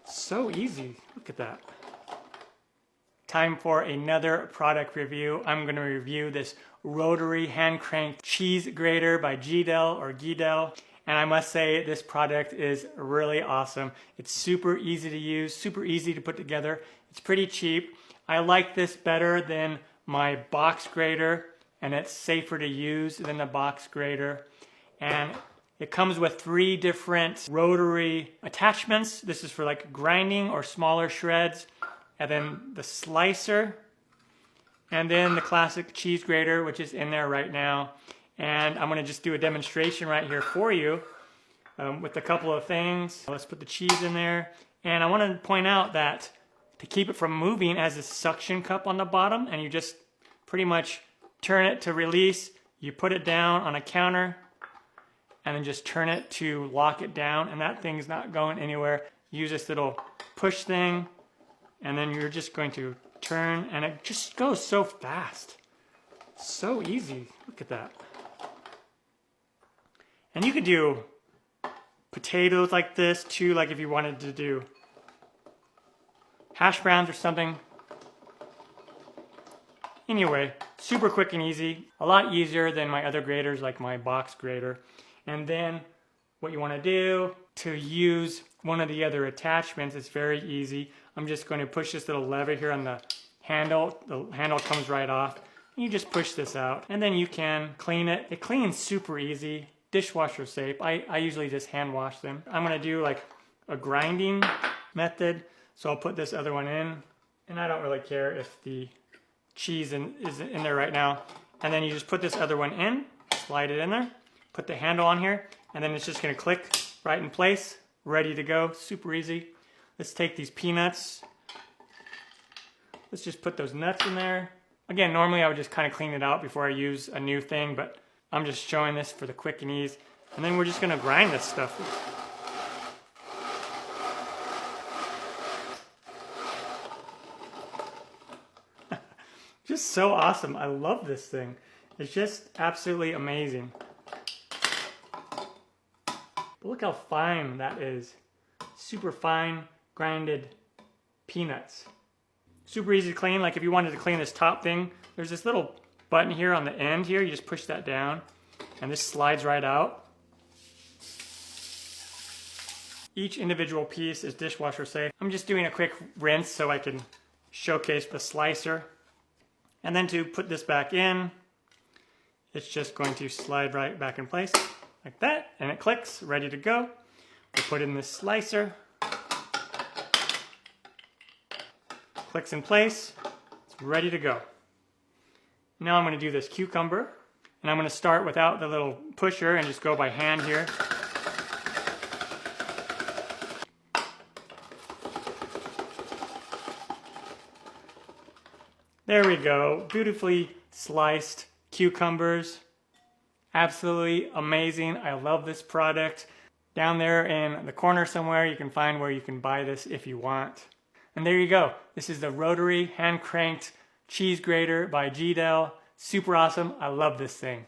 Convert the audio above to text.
So easy, look at that. Time for another product review. I'm going to review this Rotary hand cranked cheese grater by Geedel. And I must say this product is really awesome. It's super easy to use, super easy to put together. It's pretty cheap. I like this better than my box grater, and it's safer to use than the box grater. And it comes with 3 different rotary attachments. This is for like grinding or smaller shreds. And then the slicer. And then the classic cheese grater, which is in there right now. And I'm going to just do a demonstration right here for you with a couple of things. Let's put the cheese in there. And I want to point out that to keep it from moving, it has a suction cup on the bottom. And you just pretty much turn it to release. You put it down on a counter. And then just turn it to lock it down. And that thing's not going anywhere. Use this little push thing. And then you're just going to turn, and it just goes so fast. So easy. Look at that. And you could do potatoes like this too, like if you wanted to do hash browns or something. Anyway, super quick and easy. A lot easier than my other graters, like my box grater. And then what you want to do to use one of the other attachments is very easy. I'm just going to push this little lever here on the handle. The handle comes right off. You just push this out, and then you can clean it. It cleans super easy, dishwasher safe. I usually just hand wash them. I'm going to do like a grinding method, so I'll put this other one in, and I don't really care if the cheese is in there right now. And then you just put this other one in, slide it in there, put the handle on here, and then it's just going to click right in place, ready to go. Super easy. Let's take these peanuts. Let's just put those nuts in there. Again, normally I would just kind of clean it out before I use a new thing, but I'm just showing this for the quick and ease. And then we're just going to grind this stuff. Just so awesome. I love this thing. It's just absolutely amazing. But look how fine that is. Super fine grinded peanuts. Super easy to clean. Like if you wanted to clean this top thing, there's this little button here on the end here. You just push that down and this slides right out. Each individual piece is dishwasher safe. I'm just doing a quick rinse so I can showcase the slicer. And then to put this back in, it's just going to slide right back in place like that, and it clicks, ready to go. We'll put in this slicer. Clicks in place, it's ready to go. Now I'm going to do this cucumber, and I'm going to start without the little pusher and just go by hand here. There we go, beautifully sliced cucumbers. Absolutely amazing. I love this product. Down there in the corner somewhere, you can find where you can buy this if you want. And there you go. This is the Rotary hand cranked cheese grater by Geedel. Super awesome. I love this thing.